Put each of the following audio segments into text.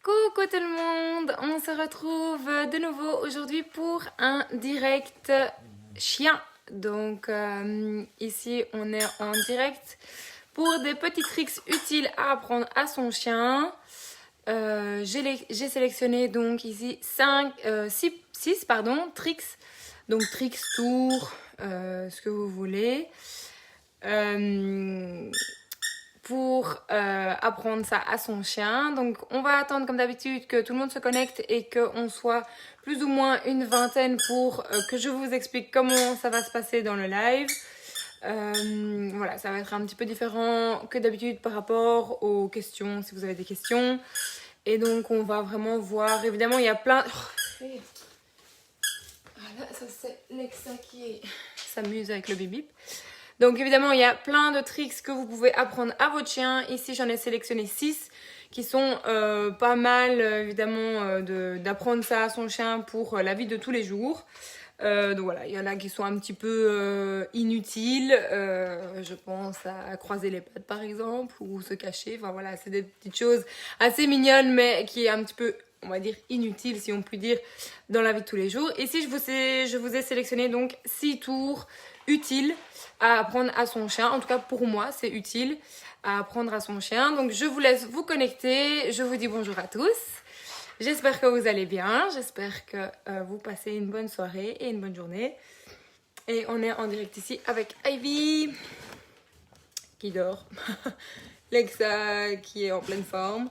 Coucou tout le monde, on se retrouve de nouveau aujourd'hui pour un direct chien. Donc ici on est en direct pour des petits tricks utiles à apprendre à son chien. J'ai sélectionné donc ici 6 tricks. Donc tricks, tours, ce que vous voulez. Pour apprendre ça à son chien. Donc on va attendre comme d'habitude que tout le monde se connecte et qu'on soit plus ou moins une vingtaine pour que je vous explique comment ça va se passer dans le live. Voilà, ça va être un petit peu différent que d'habitude par rapport aux questions, si vous avez des questions. Et donc on va vraiment voir, évidemment il y a plein... Voilà, ça c'est Lexa qui s'amuse avec le bip-bip. Donc évidemment, il y a plein de tricks que vous pouvez apprendre à votre chien. Ici, j'en ai sélectionné 6 qui sont pas mal, évidemment, d'apprendre ça à son chien pour la vie de tous les jours. Donc voilà, il y en a qui sont un petit peu inutiles. Je pense à croiser les pattes, par exemple, ou se cacher. Enfin voilà, c'est des petites choses assez mignonnes, mais qui est un petit peu, on va dire, inutile, si on peut dire, dans la vie de tous les jours. Ici, je vous ai sélectionné donc 6 tours utiles à apprendre à son chien. En tout cas, pour moi, c'est utile à apprendre à son chien. Donc, je vous laisse vous connecter. Je vous dis bonjour à tous. J'espère que vous allez bien. J'espère que vous passez une bonne soirée et une bonne journée. Et on est en direct ici avec Ivy, qui dort. Lexa, qui est en pleine forme.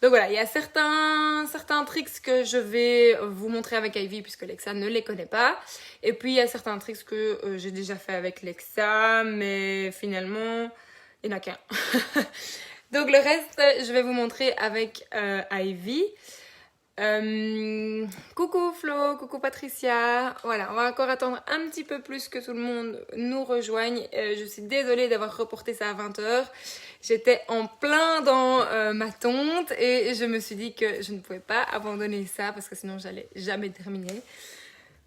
Donc voilà, il y a certains tricks que je vais vous montrer avec Ivy puisque Lexa ne les connaît pas. Et puis il y a certains tricks que j'ai déjà fait avec Lexa, mais finalement, il n'y en a qu'un. Donc le reste, je vais vous montrer avec Ivy. Coucou Flo, coucou Patricia. Voilà, on va encore attendre un petit peu plus que tout le monde nous rejoigne. Je suis désolée d'avoir reporté ça à 20h. J'étais en plein dans ma tonte et je me suis dit que je ne pouvais pas abandonner ça parce que sinon j'allais jamais terminer.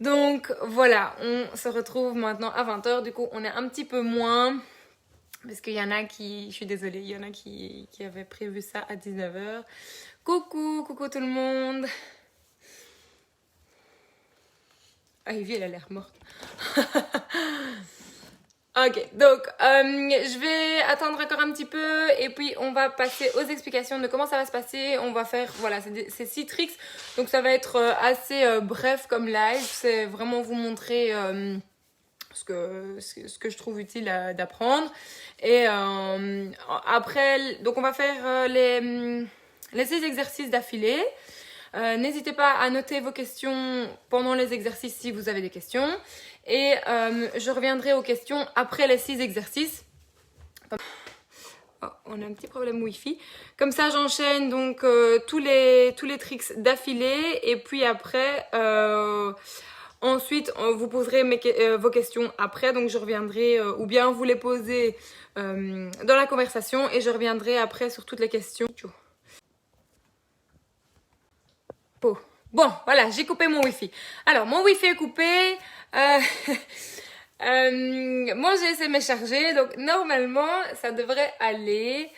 Donc voilà, on se retrouve maintenant à 20h. Du coup, on est un petit peu moins parce qu'il y en a qui, je suis désolée, il y en a qui avaient prévu ça à 19h. Coucou tout le monde. Ivy, elle a l'air morte. Ok, donc je vais attendre encore un petit peu et puis on va passer aux explications de comment ça va se passer. On va faire, voilà, c'est 6 tricks. Donc ça va être assez bref comme live. C'est vraiment vous montrer ce que je trouve utile d'apprendre. Et après, donc on va faire les 6 exercices d'affilée. N'hésitez pas à noter vos questions pendant les exercices si vous avez des questions. Et je reviendrai aux questions après les 6 exercices. Oh, on a un petit problème Wi-Fi. Comme ça, j'enchaîne donc tous les tricks d'affilée. Et puis après, ensuite, vous poserez vos questions après. Donc, je reviendrai, ou bien vous les posez dans la conversation. Et je reviendrai après sur toutes les questions. Bon, voilà, j'ai coupé mon Wi-Fi. Alors, mon Wi-Fi est coupé. Moi, j'ai essayé de me charger. Donc, normalement, ça devrait aller.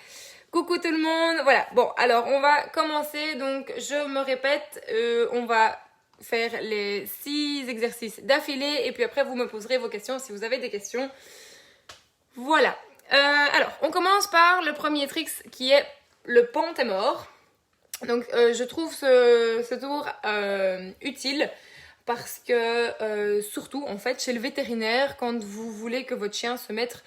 Coucou tout le monde. Voilà, bon, alors, on va commencer. Donc, je me répète, on va faire les 6 exercices d'affilée. Et puis après, vous me poserez vos questions si vous avez des questions. Voilà. Alors, on commence par le premier trick qui est le pont est mort. Donc je trouve ce tour utile parce que surtout en fait chez le vétérinaire quand vous voulez que votre chien se mette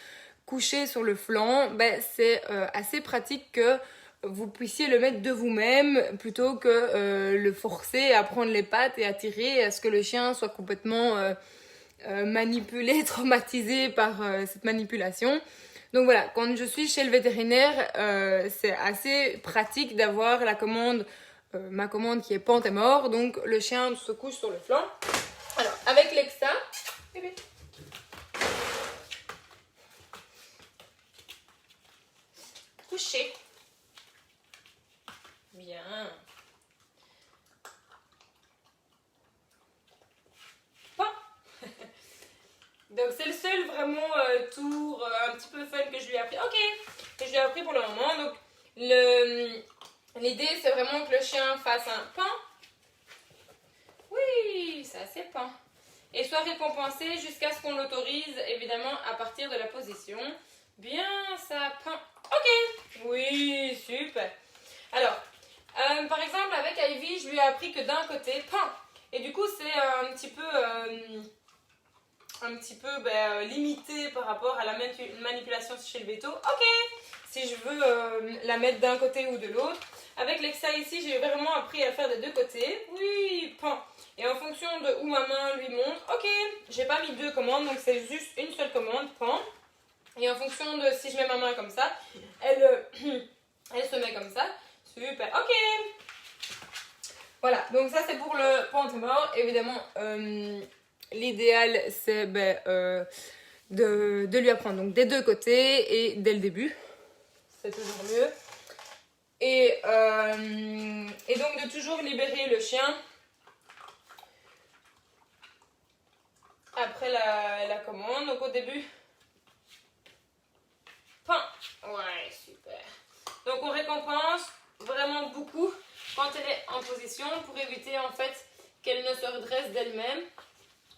couché sur le flanc, ben, c'est assez pratique que vous puissiez le mettre de vous-même plutôt que le forcer à prendre les pattes et à tirer à ce que le chien soit complètement manipulé, traumatisé par cette manipulation. Donc voilà, quand je suis chez le vétérinaire, c'est assez pratique d'avoir la commande, ma commande qui est pente et mort. Donc le chien se couche sur le flanc. Alors avec Lexa, bébé. Couché. Bien. Donc c'est le seul vraiment tour un petit peu fun que je lui ai appris. Ok, que je lui ai appris pour le moment. Donc L'idée, c'est vraiment que le chien fasse un pan. Oui, ça c'est pan. Et soit récompensé jusqu'à ce qu'on l'autorise, évidemment, à partir de la position. Bien, ça pan. Ok. Oui, super. Alors, par exemple, avec Ivy, je lui ai appris que d'un côté, pan. Et du coup, c'est un petit peu limité par rapport à la manipulation chez le veto. Ok, si je veux la mettre d'un côté ou de l'autre. Avec Lexa ici, j'ai vraiment appris à le faire des deux côtés. Oui, pan. Et en fonction de où ma main lui montre, ok, j'ai pas mis deux commandes, donc c'est juste une seule commande, pan. Et en fonction de si je mets ma main comme ça, elle se met comme ça. Super, ok. Voilà, donc ça c'est pour le pantomore. Évidemment, l'idéal c'est de lui apprendre donc des deux côtés et dès le début. C'est toujours mieux. Et donc de toujours libérer le chien après la commande. Donc au début, pan. Ouais, super. Donc on récompense vraiment beaucoup quand elle est en position pour éviter en fait qu'elle ne se redresse d'elle-même.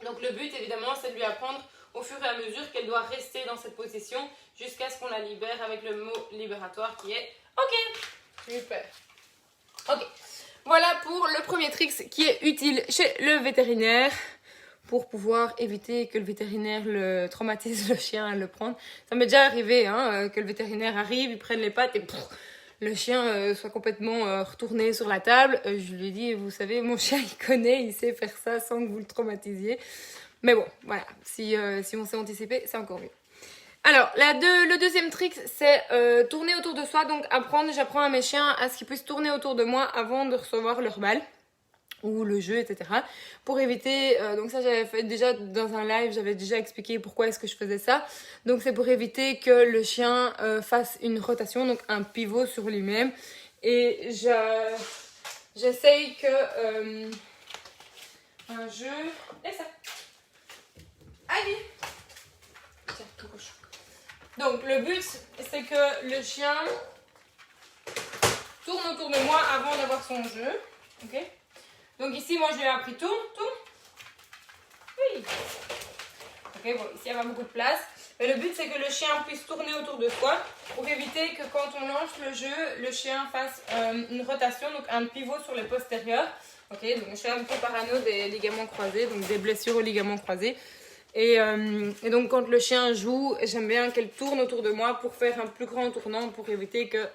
Donc le but évidemment c'est de lui apprendre au fur et à mesure qu'elle doit rester dans cette position jusqu'à ce qu'on la libère avec le mot libératoire qui est ok. Super. Ok. Voilà pour le premier trick qui est utile chez le vétérinaire pour pouvoir éviter que le vétérinaire le traumatise le chien à le prendre. Ça m'est déjà arrivé que le vétérinaire arrive, il prenne les pattes et le chien soit complètement retourné sur la table. Je lui ai dit, vous savez, mon chien il connaît, il sait faire ça sans que vous le traumatisiez. Mais bon, voilà, si on sait anticiper, c'est encore mieux. Alors, le deuxième trick, c'est tourner autour de soi. Donc, j'apprends à mes chiens à ce qu'ils puissent tourner autour de moi avant de recevoir leur balle ou le jeu, etc. Pour éviter, donc ça j'avais fait déjà dans un live, j'avais déjà expliqué pourquoi est-ce que je faisais ça. Donc c'est pour éviter que le chien fasse une rotation, donc un pivot sur lui-même. Et j'essaye que un jeu... Et ça. Allez. Tiens, tout couche. Donc le but, c'est que le chien tourne autour de moi avant d'avoir son jeu. Ok. Donc ici, moi, je lui ai appris tourne. Oui. Ok, bon, ici, il y a pas beaucoup de place. Mais le but, c'est que le chien puisse tourner autour de soi pour éviter que quand on lance le jeu, le chien fasse une rotation, donc un pivot sur les postérieurs. Ok, donc je suis un peu parano des ligaments croisés, donc des blessures aux ligaments croisés. Et donc, quand le chien joue, j'aime bien qu'elle tourne autour de moi pour faire un plus grand tournant pour éviter que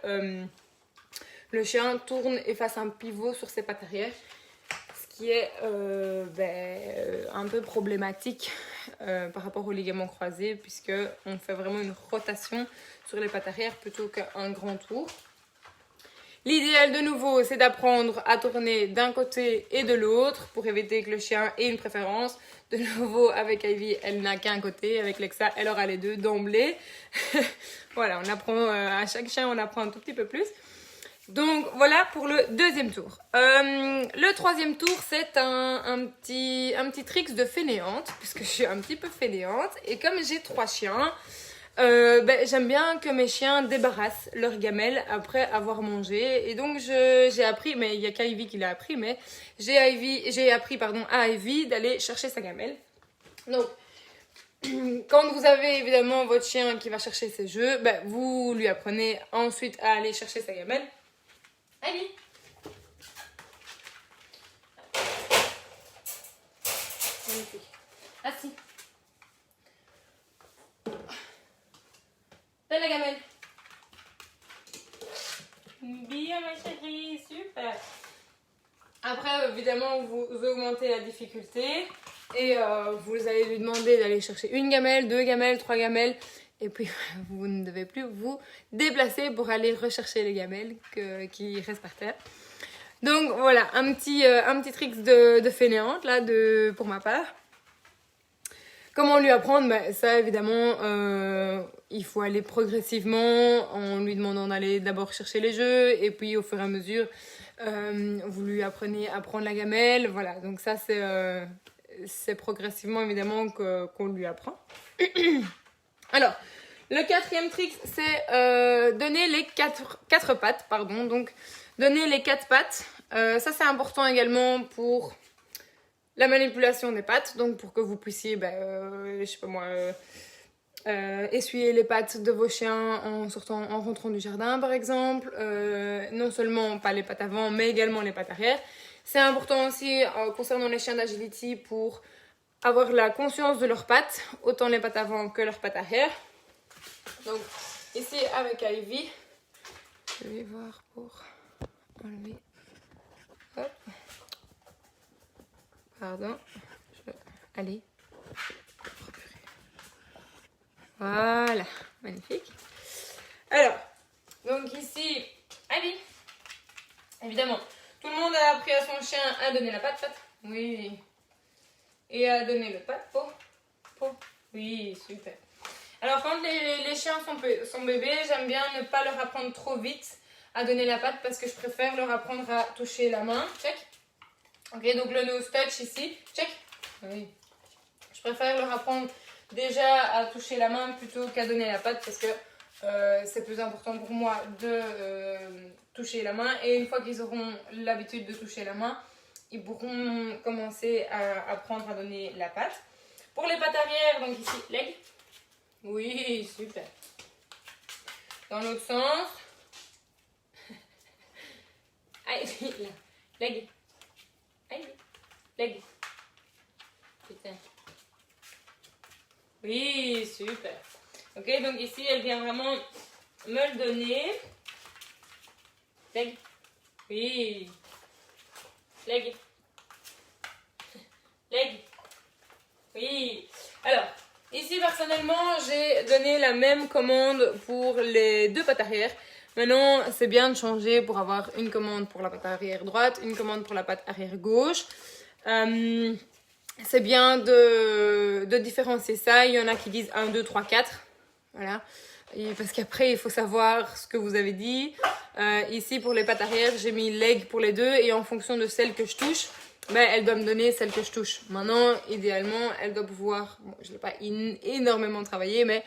le chien tourne et fasse un pivot sur ses pattes arrière. Qui est un peu problématique par rapport aux ligaments croisés puisque on fait vraiment une rotation sur les pattes arrière plutôt qu'un grand tour. L'idéal de nouveau c'est d'apprendre à tourner d'un côté et de l'autre pour éviter que le chien ait une préférence. De nouveau avec Ivy elle n'a qu'un côté, avec Lexa elle aura les deux d'emblée. Voilà, on apprend à chaque chien on apprend un tout petit peu plus. Donc voilà pour le deuxième tour. Le troisième tour c'est un petit trick de fainéante puisque je suis un petit peu fainéante et comme j'ai 3 chiens, j'aime bien que mes chiens débarrassent leurs gamelles après avoir mangé et donc j'ai appris, mais il n'y a qu'Ivy qui l'a appris, mais j'ai appris à Ivy d'aller chercher sa gamelle. Donc quand vous avez évidemment votre chien qui va chercher ses jeux, vous lui apprenez ensuite à aller chercher sa gamelle. Allez. Magnifique. Assis. Donne la gamelle. Bien ma chérie, super. Après, évidemment, vous augmentez la difficulté et vous allez lui demander d'aller chercher une gamelle, 2 gamelles, 3 gamelles. Et puis, vous ne devez plus vous déplacer pour aller rechercher les gamelles qui restent par terre. Donc, voilà, un petit trick de fainéante, là, pour ma part. Comment lui apprendre ? Ça, évidemment, il faut aller progressivement en lui demandant d'aller d'abord chercher les jeux. Et puis, au fur et à mesure, vous lui apprenez à prendre la gamelle. Voilà, donc ça, c'est progressivement, évidemment, qu'on lui apprend. Alors, le 4e trick, c'est donner les quatre pattes, pardon. Donc, donner les 4 pattes. Ça, c'est important également pour la manipulation des pattes. Donc, pour que vous puissiez, je sais pas moi, essuyer les pattes de vos chiens en rentrant du jardin, par exemple. Non seulement pas les pattes avant, mais également les pattes arrière. C'est important aussi concernant les chiens d'agility pour avoir la conscience de leurs pattes, autant les pattes avant que leurs pattes arrière. Donc, ici, avec Ivy, je vais voir pour enlever. Hop. Pardon. Allez. Voilà. Magnifique. Alors, donc ici, Ivy. Évidemment, tout le monde a appris à son chien à donner la patte. Oui. Et à donner le patte. Pot. Oui, super. Alors, quand les chiens sont bébés, j'aime bien ne pas leur apprendre trop vite à donner la patte parce que je préfère leur apprendre à toucher la main. Check. Ok, donc le nose touch ici. Check. Oui. Je préfère leur apprendre déjà à toucher la main plutôt qu'à donner la patte parce que c'est plus important pour moi de toucher la main. Et une fois qu'ils auront l'habitude de toucher la main, ils pourront commencer à apprendre à donner la patte. Pour les pattes arrière, donc ici, leg. Oui, super. Dans l'autre sens. Allez, là. Leg. Allez, leg. Putain. Oui, super. Ok, donc ici, elle vient vraiment me le donner. Leg. Oui. Leg. Leg. Oui. Alors, ici, personnellement, j'ai donné la même commande pour les 2 pattes arrière. Maintenant, c'est bien de changer pour avoir une commande pour la patte arrière droite, une commande pour la patte arrière gauche. C'est bien de différencier ça. Il y en a qui disent 1, 2, 3, 4. Voilà. Et parce qu'après, il faut savoir ce que vous avez dit. Ici, pour les pattes arrière, j'ai mis leg pour les 2. Et en fonction de celle que je touche, elle doit me donner celle que je touche. Maintenant, idéalement, elle doit pouvoir... Bon, je ne l'ai pas énormément travaillé, mais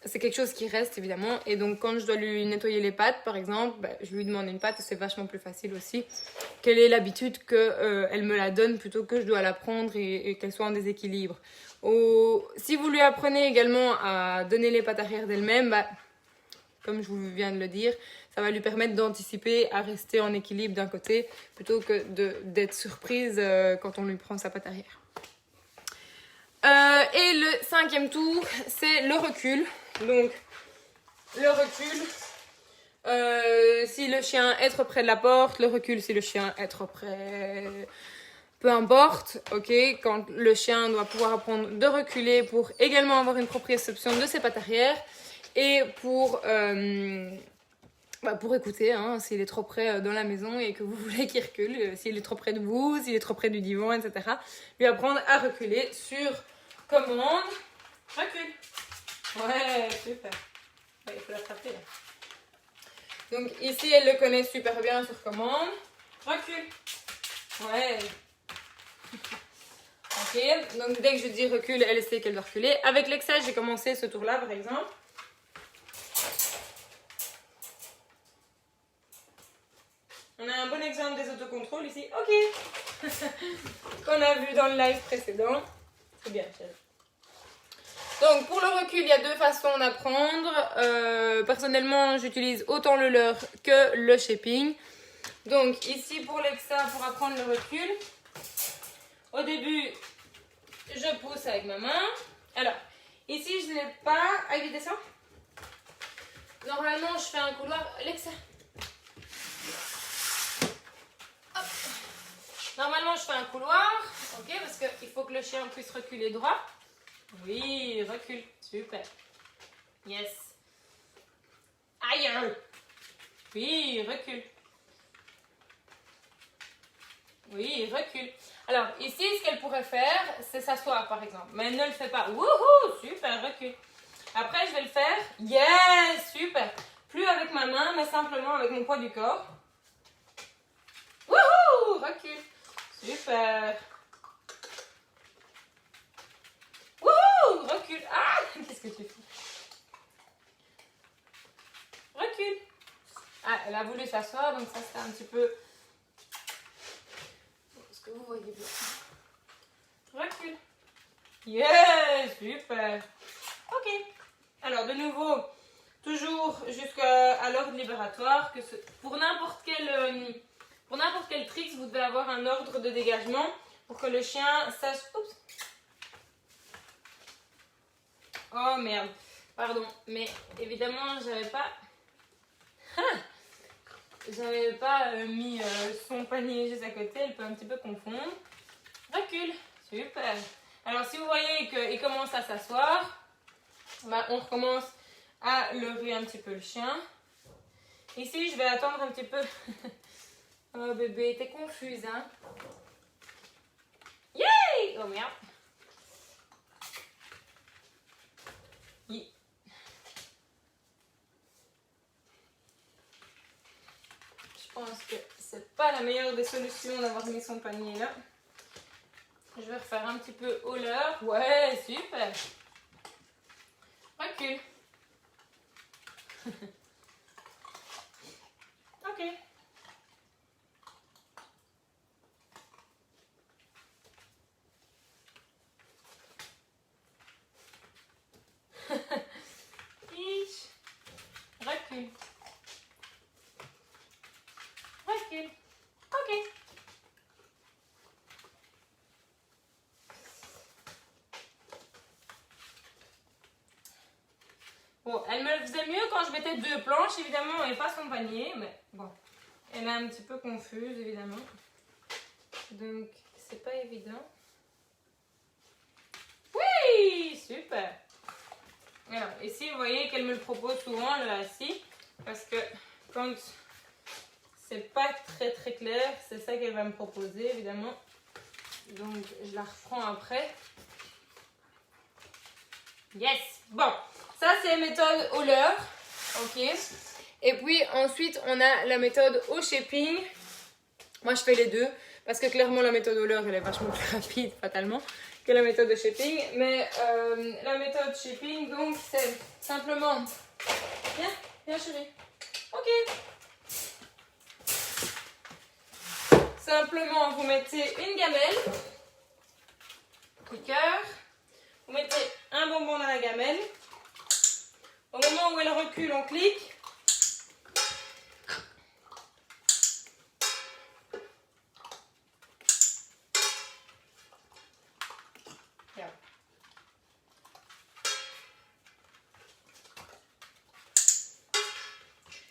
c'est quelque chose qui reste, évidemment. Et donc, quand je dois lui nettoyer les pattes, par exemple, je lui demande une patte et c'est vachement plus facile aussi. Qu'elle ait l'habitude qu'elle me la donne plutôt que je dois la prendre et qu'elle soit en déséquilibre. Si vous lui apprenez également à donner les pattes arrière d'elle-même, comme je vous viens de le dire, ça va lui permettre d'anticiper à rester en équilibre d'un côté plutôt que d'être surprise quand on lui prend sa patte arrière. Et le 5e tour, c'est le recul. Donc, le recul, si le chien est trop près de la porte, le recul si le chien est trop près... Peu importe, ok, quand le chien doit pouvoir apprendre de reculer pour également avoir une proprioception de ses pattes arrière et pour écouter, hein, s'il est trop près dans la maison et que vous voulez qu'il recule, s'il est trop près de vous, s'il est trop près du divan, etc. Lui apprendre à reculer sur commande. Recule. Ouais, super. Il faut l'attraper là. Donc ici, elle le connaît super bien sur commande. Recule. Ouais. Ok, donc dès que je dis recule, elle sait qu'elle doit reculer. Avec Lexa, j'ai commencé ce tour-là, par exemple. On a un bon exemple des autocontrôles ici. Ok. Qu'on a vu dans le live précédent. C'est bien, chérie. Donc, pour le recul, il y a 2 façons d'apprendre. Personnellement, j'utilise autant le leurre que le shaping. Donc, ici, pour Lexa, pour apprendre le recul, au début, je pousse avec ma main. Alors, ici, je n'ai pas... Ivy, descends. Normalement, je fais un couloir. Lexa. Hop. Normalement, je fais un couloir. Ok, parce qu'il faut que le chien puisse reculer droit. Oui, recule. Super. Yes. Aïe. Oui, recule. Oui, recule. Alors, ici, ce qu'elle pourrait faire, c'est s'asseoir, par exemple. Mais elle ne le fait pas. Wouhou, super, recule. Après, je vais le faire. Yes, super. Plus avec ma main, mais simplement avec mon poids du corps. Wouhou, recule. Super. Wouhou, recule. Ah, qu'est-ce que tu fais? Recule. Ah, elle a voulu s'asseoir, donc ça c'est un petit peu... Est-ce que vous voyez bien? Recule. Yes, super. Ok. Alors de nouveau, toujours jusqu'à l'ordre libératoire. Pour n'importe quel trick, vous devez avoir un ordre de dégagement pour que le chien sache... Oups. Oh merde. Pardon. Mais évidemment, j'avais pas mis son panier juste à côté. Elle peut un petit peu confondre. Recule. Super. Alors si vous voyez qu'il commence à s'asseoir, bah, on recommence à lever un petit peu le chien. Ici, je vais attendre un petit peu. Oh bébé, t'es confuse, hein? Yay! Oh merde. Yeah. Je pense que c'est pas la meilleure des solutions d'avoir mis son panier là. Je vais refaire un petit peu au leurre. Ouais, super. Recule. Ok. Recule. Recule. Ok. Bon, elle me le faisait mieux quand je mettais 2 planches, évidemment, et pas son panier, mais bon. Elle est un petit peu confuse, évidemment. Donc, c'est pas évident. Oui, super. Alors, ici, vous voyez qu'elle me le propose souvent, le assis, parce que quand c'est pas très clair, c'est ça qu'elle va me proposer, évidemment. Donc, je la reprends après. Yes. Bon, ça, c'est la méthode au leurre. Ok. Et puis, ensuite, on a la méthode au shaping. Moi, je fais les deux, parce que clairement, la méthode au leurre, elle est vachement plus rapide, fatalement, que la méthode de shaping. Mais la méthode shaping, donc, c'est simplement... Viens chérie. Ok. Simplement, vous mettez une gamelle. Cœur. Vous mettez un bonbon dans la gamelle. Au moment où elle recule, on clique.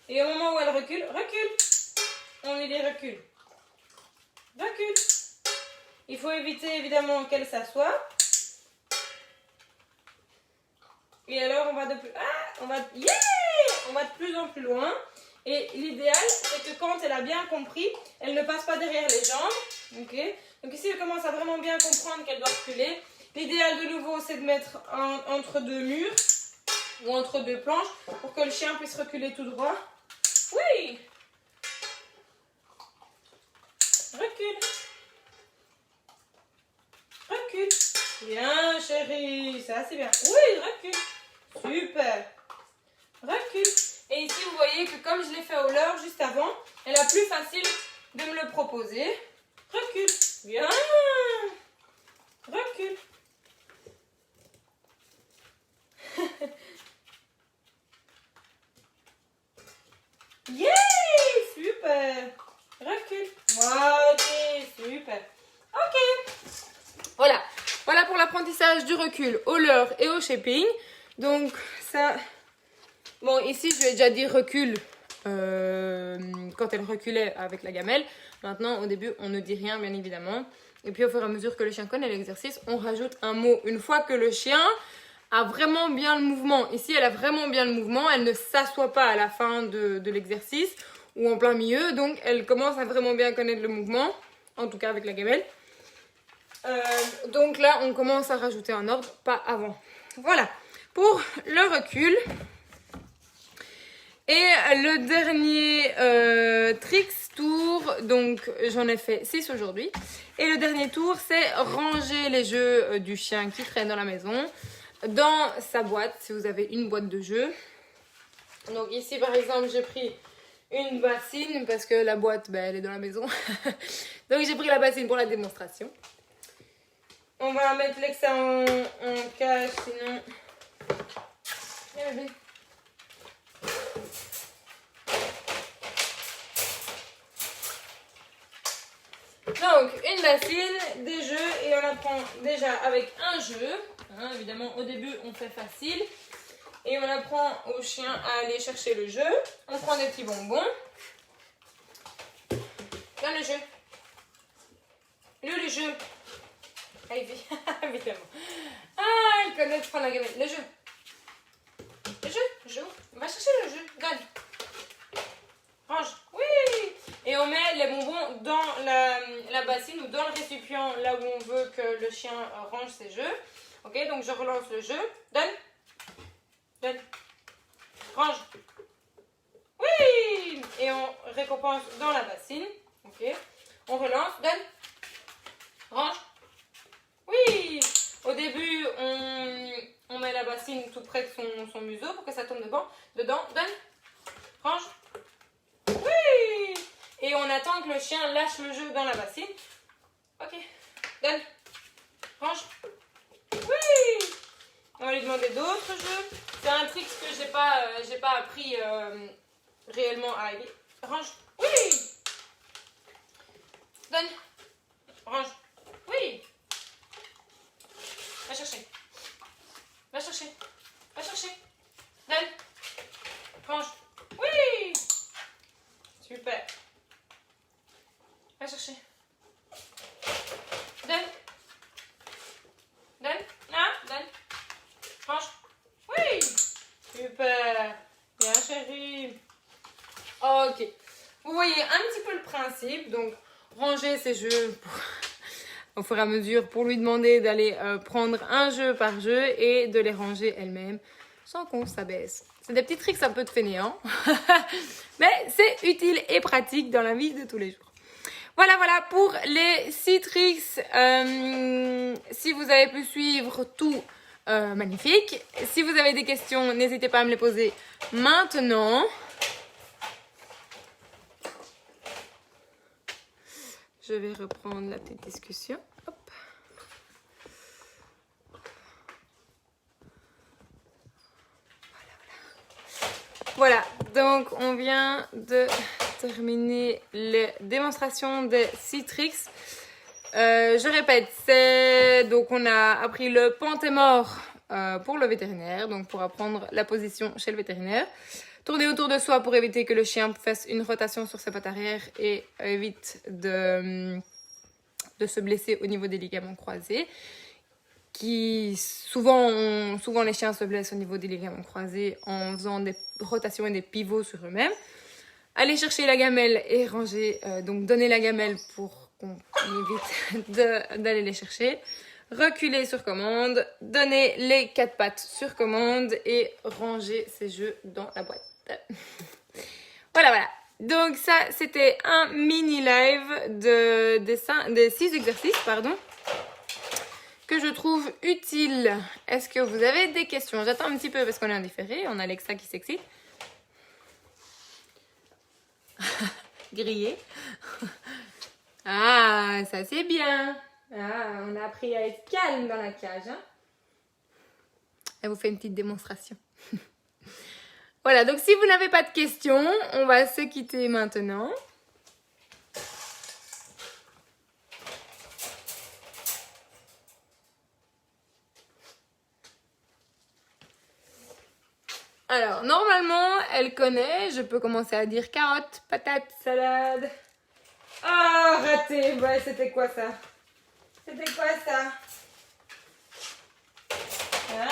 Et au moment où elle recule, on lui dit recule. Recule. Il faut éviter évidemment qu'elle s'assoie. Et alors on va de plus en plus loin. Et l'idéal, c'est que quand elle a bien compris, elle ne passe pas derrière les jambes. Okay. Donc ici, elle commence à vraiment bien comprendre qu'elle doit reculer. L'idéal de nouveau, c'est de mettre entre 2 murs ou entre 2 planches pour que le chien puisse reculer tout droit. Oui. Recule. Recule. Bien, chérie. Ça, c'est bien. Oui, recule. Super. Recule. Et ici, vous voyez que comme je l'ai fait au leurre juste avant, elle a plus facile de me le proposer. Recule. Bien. Recule. Yeah, super. Recule. Ok, super. Ok. Voilà. Voilà pour l'apprentissage du recul au leurre et au shaping. Donc ça... Bon, ici, je vais déjà dire recul quand elle reculait avec la gamelle. Maintenant, au début, on ne dit rien, bien évidemment. Et puis, au fur et à mesure que le chien connaît l'exercice, on rajoute un mot. Une fois que le chien a vraiment bien le mouvement. Ici, elle a vraiment bien le mouvement. Elle ne s'assoit pas à la fin de l'exercice ou en plein milieu. Donc, elle commence à vraiment bien connaître le mouvement. En tout cas, avec la gamelle. Donc là, on commence à rajouter un ordre, pas avant. Voilà. Pour le recul... Et le dernier tricks tour, donc j'en ai fait 6 aujourd'hui. Et le dernier tour, c'est ranger les jeux du chien qui traîne dans la maison dans sa boîte, si vous avez une boîte de jeux. Donc ici, par exemple, j'ai pris une bassine parce que la boîte, elle est dans la maison. Donc j'ai pris la bassine pour la démonstration. On va mettre Lexa en cage, sinon... Viens bébé. Donc, une bassine, des jeux, et on apprend déjà avec un jeu. Hein, évidemment, au début, on fait facile. Et on apprend au chien à aller chercher le jeu. On prend des petits bonbons. Viens le jeu. Le jeu. Ivy, évidemment. Ah, elle connaît de prendre la gamelle. Le jeu. Le jeu. Va chercher le jeu. Donne. Range. Oui. Et on met les bonbons dans la bassine ou dans le récipient, là où on veut que le chien range ses jeux. Ok, donc je relance le jeu. Donne. Donne. Range. Oui. Et on récompense dans la bassine. Ok. On relance. Donne. Range. Oui. Au début, on met la bassine tout près de son museau pour que ça tombe dedans. Donne. Range. Oui. Et on attend que le chien lâche le jeu dans la bassine. Ok. Donne. Range. Oui. On va lui demander d'autres jeux. C'est un trick que j'ai pas appris réellement à Ivy. Range. Oui. Donne. Range. Oui. Va chercher. Va chercher. Va chercher. Donne. Range. Oui. Super. Va chercher. Donne. Donne. Ah, donne. Range. Oui. Super. Bien chérie. Ok. Vous voyez un petit peu le principe. Donc, ranger ces jeux au fur et à mesure pour lui demander d'aller prendre un jeu par jeu et de les ranger elle-même sans qu'on s'abaisse. C'est des petits tricks un peu de fainéant, mais c'est utile et pratique dans la vie de tous les jours. Voilà pour les 6 tricks. Si vous avez pu suivre tout, magnifique. Si vous avez des questions, n'hésitez pas à me les poser maintenant. Je vais reprendre la petite discussion. Hop. Voilà, donc on vient de terminer les démonstrations des 6 tricks. Je répète, donc on a appris le pentémore pour le vétérinaire, donc pour apprendre la position chez le vétérinaire. Tourner autour de soi pour éviter que le chien fasse une rotation sur sa patte arrière et évite de se blesser au niveau des ligaments croisés. Souvent les chiens se blessent au niveau des ligaments croisés en faisant des rotations et des pivots sur eux-mêmes. Aller chercher la gamelle et ranger, donc donner la gamelle pour qu'on évite d'aller les chercher. Reculer sur commande, donner les 4 pattes sur commande et ranger ses jeux dans la boîte. Voilà. Donc ça, c'était un mini live des 6 exercices, que je trouve utile. Est-ce que vous avez des questions? J'attends un petit peu parce qu'on est en différé. On a Alexa qui s'excite. Grillé. Ah, ça c'est bien. Ah, on a appris à être calme dans la cage. Hein. Elle vous fait une petite démonstration. Voilà, donc si vous n'avez pas de questions, on va se quitter maintenant. Alors, normalement, elle connaît. Je peux commencer à dire carottes, patates, salade. Ah, raté. Ouais, c'était quoi ça? C'était quoi ça? Ah.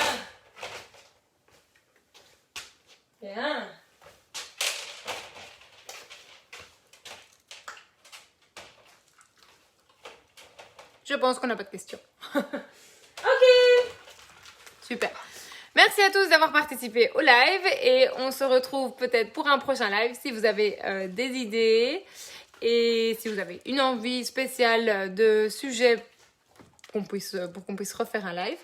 Bien. Je pense qu'on n'a pas de questions. Ok. Super. Merci à tous d'avoir participé au live et on se retrouve peut-être pour un prochain live si vous avez des idées et si vous avez une envie spéciale de sujet pour qu'on puisse refaire un live.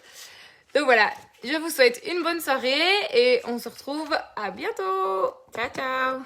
Donc voilà, je vous souhaite une bonne soirée et on se retrouve à bientôt. Ciao, ciao.